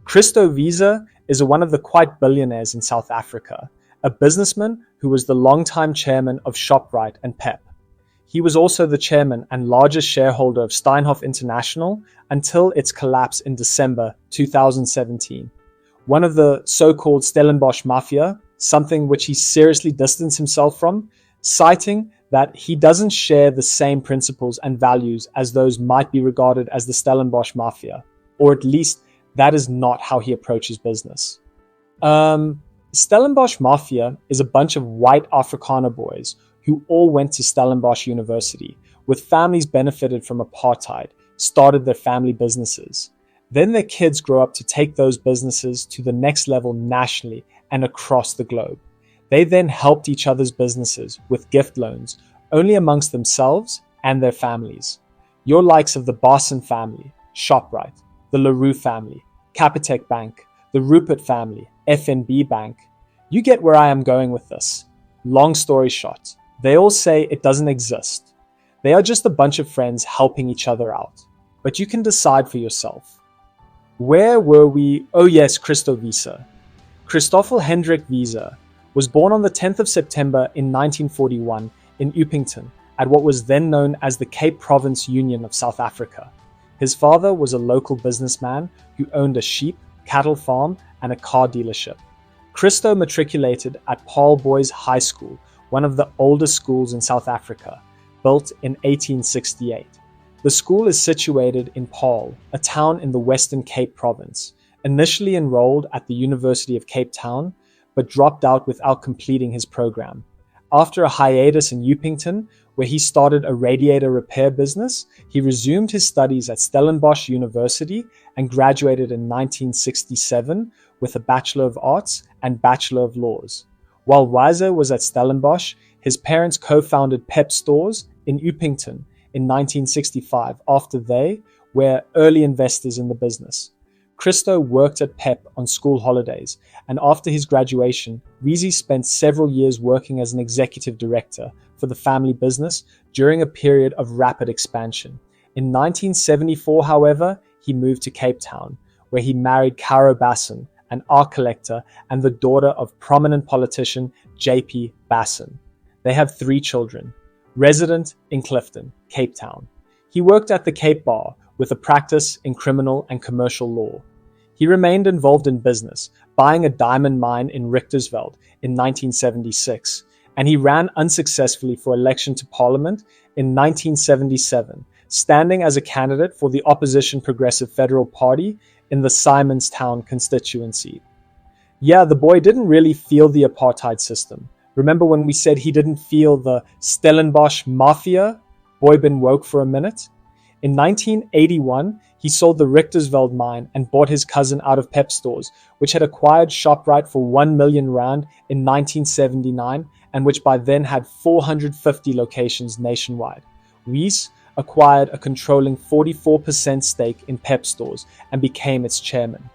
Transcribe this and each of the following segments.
Christo Wiese is one of the quite billionaires in South Africa, a businessman who was the longtime chairman of Shoprite and Pep. He was also the chairman and largest shareholder of Steinhoff International until its collapse in December 2017. One of the so-called Stellenbosch Mafia, something which he seriously distanced himself from, citing that he doesn't share the same principles and values as those might be regarded as the Stellenbosch Mafia, or at least that is not how he approaches business. Stellenbosch Mafia is a bunch of white Afrikaner boys who all went to Stellenbosch University, with families benefited from apartheid, started their family businesses. Then their kids grow up to take those businesses to the next level nationally and across the globe. They then helped each other's businesses with gift loans, only amongst themselves and their families. Your likes of the Barson family, Shoprite, the LaRue family, Capitec Bank, the Rupert family, FNB Bank. You get where I am going with this. Long story short, they all say it doesn't exist. They are just a bunch of friends helping each other out. But you can decide for yourself. Where were we? Oh yes, Christo Wiese. Christoffel Hendrik Wiese was born on the 10th of September in 1941 in Upington at what was then known as the Cape Province Union of South Africa. His father was a local businessman who owned a sheep, cattle farm, and a car dealership. Christo matriculated at Paarl Boys High School, one of the oldest schools in South Africa, built in 1868. The school is situated in Paarl, a town in the Western Cape Province. Initially enrolled at the University of Cape Town, but dropped out without completing his program. After a hiatus in Upington, where he started a radiator repair business, he resumed his studies at Stellenbosch University and graduated in 1967 with a Bachelor of Arts and Bachelor of Laws. While Wiese was at Stellenbosch, his parents co-founded Pep Stores in Upington in 1965 after they were early investors in the business. Christo worked at Pep on school holidays, and after his graduation, Wiese spent several years working as an executive director for the family business during a period of rapid expansion. In 1974, however, he moved to Cape Town, where he married Caro Basson, an art collector and the daughter of prominent politician J.P. Basson. They have 3 children, resident in Clifton, Cape Town. He worked at the Cape Bar with a practice in criminal and commercial law. He remained involved in business, buying a diamond mine in Richtersveld in 1976, and he ran unsuccessfully for election to Parliament in 1977, standing as a candidate for the opposition Progressive Federal Party in the Simonstown constituency. Yeah, the boy didn't really feel the apartheid system. Remember when we said he didn't feel the Stellenbosch Mafia? Boy been woke for a minute? In 1981, he sold the Richtersveld mine and bought his cousin out of Pep Stores, which had acquired Shoprite for 1 million rand in 1979 and which by then had 450 locations nationwide. Wiese acquired a controlling 44% stake in Pep Stores and became its chairman.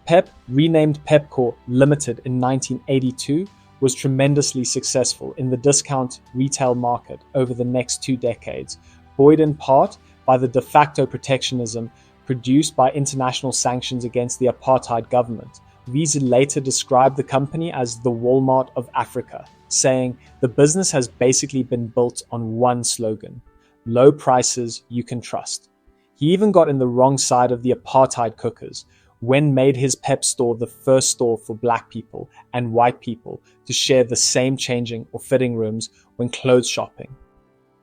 Pep, renamed Pepkor Limited in 1982, was tremendously successful in the discount retail market over the next 2 decades, buoyed in part by the de facto protectionism produced by international sanctions against the apartheid government. Wiese later described the company as the Walmart of Africa, saying the business has basically been built on one slogan: low prices you can trust. He even got in the wrong side of the apartheid cookers when made his Pep store the first store for black people and white people to share the same changing or fitting rooms when clothes shopping.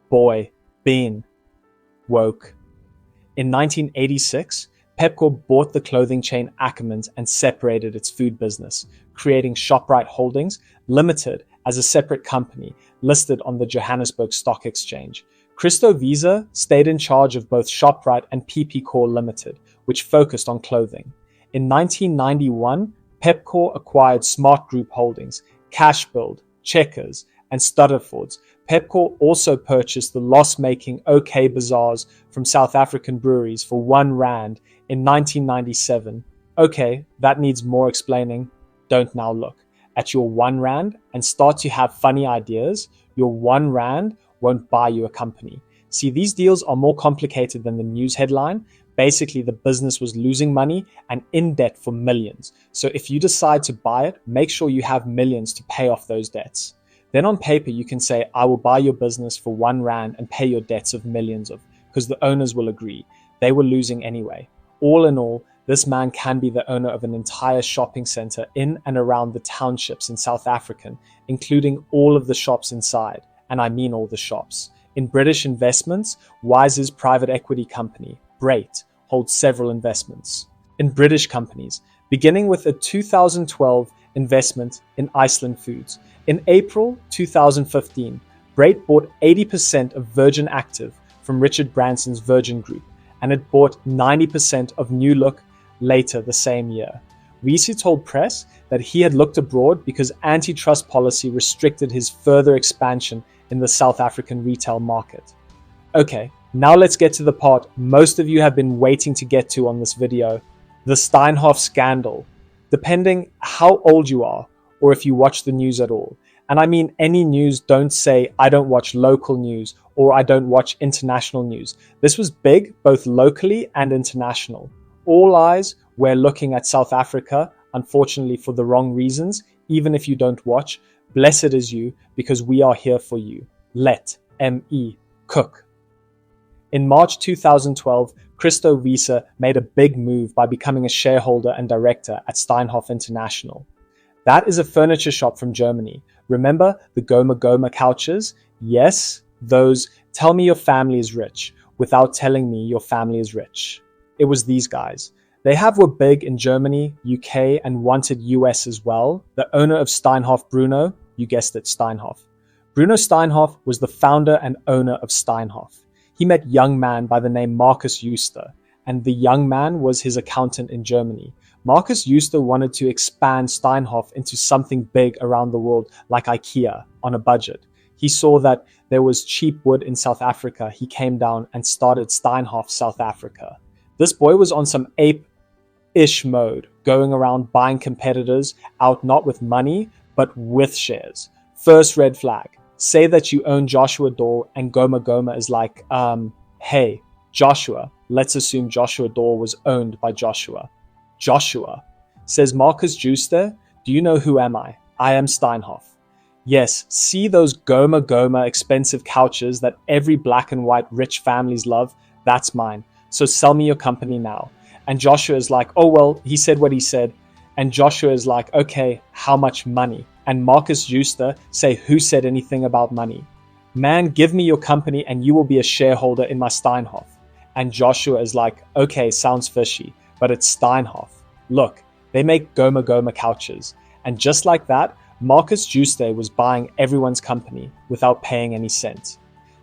Boy, been woke. In 1986, Pepkor bought the clothing chain Ackermans and separated its food business, creating Shoprite Holdings Limited as a separate company listed on the Johannesburg Stock Exchange. Christo Wiese stayed in charge of both Shoprite and Pepkor Limited, which focused on clothing. In 1991, Pepkor acquired Smart Group Holdings, Cashbuild, Checkers, and Stutterfords. Pepkor also purchased the loss-making OK Bazaars from South African breweries for 1 rand in 1997. Okay, that needs more explaining. Don't now look at your 1 rand and start to have funny ideas. Your 1 rand won't buy you a company. See, these deals are more complicated than the news headline, Basically, the business was losing money and in debt for millions. So if you decide to buy it, make sure you have millions to pay off those debts. Then on paper, you can say, I will buy your business for R1 and pay your debts of millions of, because the owners will agree. They were losing anyway. All in all, this man can be the owner of an entire shopping center in and around the townships in South Africa, including all of the shops inside. And I mean all the shops. In British investments, Wiese's private equity company, Brait, holds several investments in British companies, beginning with a 2012 investment in Iceland Foods. In April 2015, Brait bought 80% of Virgin Active from Richard Branson's Virgin Group, and it bought 90% of New Look later the same year. Wiese told press that he had looked abroad because antitrust policy restricted his further expansion in the South African retail market. Okay, now let's get to the part most of you have been waiting to get to on this video, the Steinhoff scandal. Depending how old you are, or if you watch the news at all. And I mean any news, don't say I don't watch local news or I don't watch international news. This was big, both locally and international. All eyes were looking at South Africa, unfortunately for the wrong reasons, even if you don't watch. Blessed is you, because we are here for you. Let M.E. cook. In March 2012, Christo Wiese made a big move by becoming a shareholder and director at Steinhoff International. That is a furniture shop from Germany. Remember the Goma Goma couches? Yes, those tell me your family is rich without telling me your family is rich. It was these guys. They were big in Germany, UK, and wanted US as well. The owner of Steinhoff, Bruno, you guessed it, Steinhoff. Bruno Steinhoff was the founder and owner of Steinhoff. He met a young man by the name Markus Jooste, and the young man was his accountant in Germany. Markus Jooste wanted to expand Steinhoff into something big around the world like IKEA on a budget. He saw that there was cheap wood in South Africa. He came down and started Steinhoff South Africa. This boy was on some ape-ish mode, going around buying competitors out not with money, but with shares. First red flag. Say that you own Joshua Dole and Goma Goma is like, hey, Joshua. Let's assume Joshua Dole was owned by Joshua. Joshua. Says Markus Jooste, do you know who am I? I am Steinhoff. Yes, see those Goma Goma expensive couches that every black and white rich families love? That's mine. So sell me your company now. And Joshua is like, oh, well, he said what he said. And Joshua is like, okay, how much money? And Markus Jooste say, who said anything about money? Man, give me your company and you will be a shareholder in my Steinhoff. And Joshua is like, okay, sounds fishy, but it's Steinhoff. Look, they make Goma Goma couches. And just like that, Markus Jooste was buying everyone's company without paying any cent.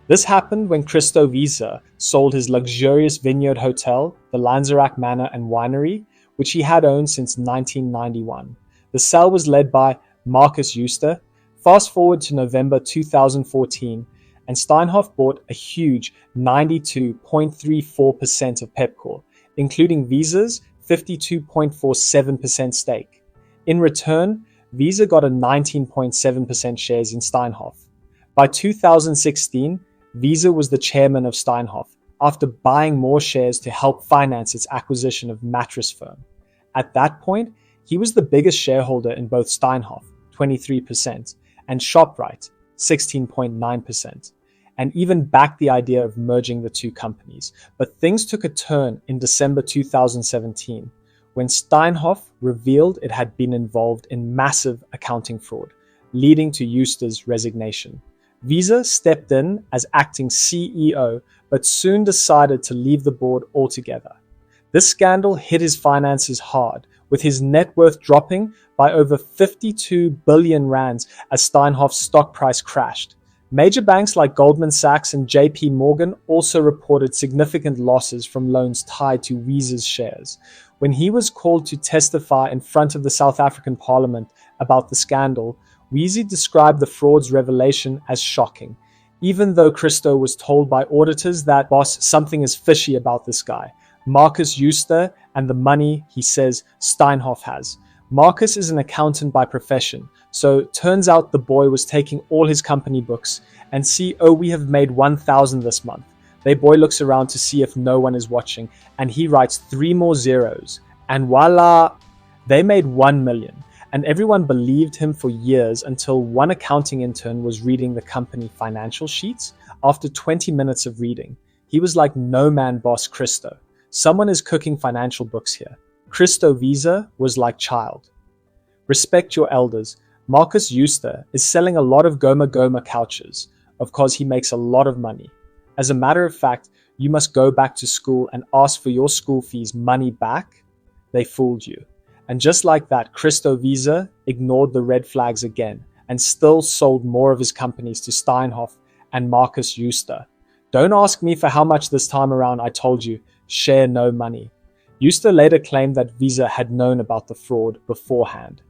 This happened when Christo Wiese sold his luxurious vineyard hotel, the Lanzerac Manor and Winery, which he had owned since 1991. The sale was led by Markus Jooste. Fast forward to November 2014, and Steinhoff bought a huge 92.34% of Pepcore, including Wiese's 52.47% stake. In return, Wiese got a 19.7% shares in Steinhoff. By 2016, Wiese was the chairman of Steinhoff, after buying more shares to help finance its acquisition of mattress firm. At that point, he was the biggest shareholder in both Steinhoff, 23%, and Shoprite, 16.9%, and even backed the idea of merging the two companies. But things took a turn in December 2017, when Steinhoff revealed it had been involved in massive accounting fraud, leading to Jooste's resignation. Wiese stepped in as acting CEO, but soon decided to leave the board altogether. This scandal hit his finances hard, with his net worth dropping by over 52 billion rands as Steinhoff's stock price crashed. Major banks like Goldman Sachs and JP Morgan also reported significant losses from loans tied to Wiese's shares. When he was called to testify in front of the South African Parliament about the scandal, Wiese described the fraud's revelation as shocking, even though Christo was told by auditors that, boss, something is fishy about this guy. Markus Jooste and the money, he says, Steinhoff has. Markus is an accountant by profession, so turns out the boy was taking all his company books and see, oh, we have made 1,000 this month. Their boy looks around to see if no one is watching, and he writes 3 more zeros. And voila! They made 1 million. And everyone believed him for years until one accounting intern was reading the company financial sheets. After 20 minutes of reading, he was like, "No man, boss Christo. Someone is cooking financial books here." Christo Wiese was like, "Child, respect your elders. Marcus Euster is selling a lot of Goma Goma couches. Of course, he makes a lot of money. As a matter of fact, you must go back to school and ask for your school fees money back. They fooled you." And just like that, Christo Wiese ignored the red flags again and still sold more of his companies to Steinhoff and Marcus Euster. Don't ask me for how much this time around. I told you, share no money. Euster later claimed that Wiese had known about the fraud beforehand.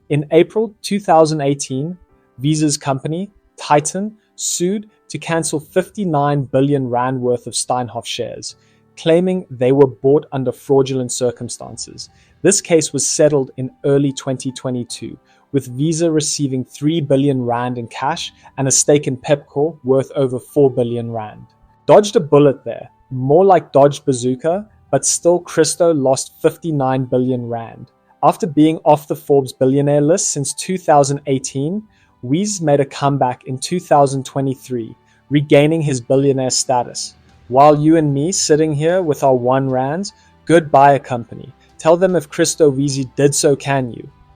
In April 2018, Wiese's company, Titan, sued to cancel 59 billion rand worth of Steinhoff shares, claiming they were bought under fraudulent circumstances. This case was settled in early 2022, with Wiese receiving 3 billion rand in cash and a stake in Pep worth over 4 billion rand. Dodged a bullet there, more like dodged bazooka, but still Christo lost 59 billion rand. After being off the Forbes billionaire list since 2018, Wiese made a comeback in 2023, regaining his billionaire status. While you and me sitting here with our 1 rands, goodbye a company. Tell them if Christo Wiese did so, can you?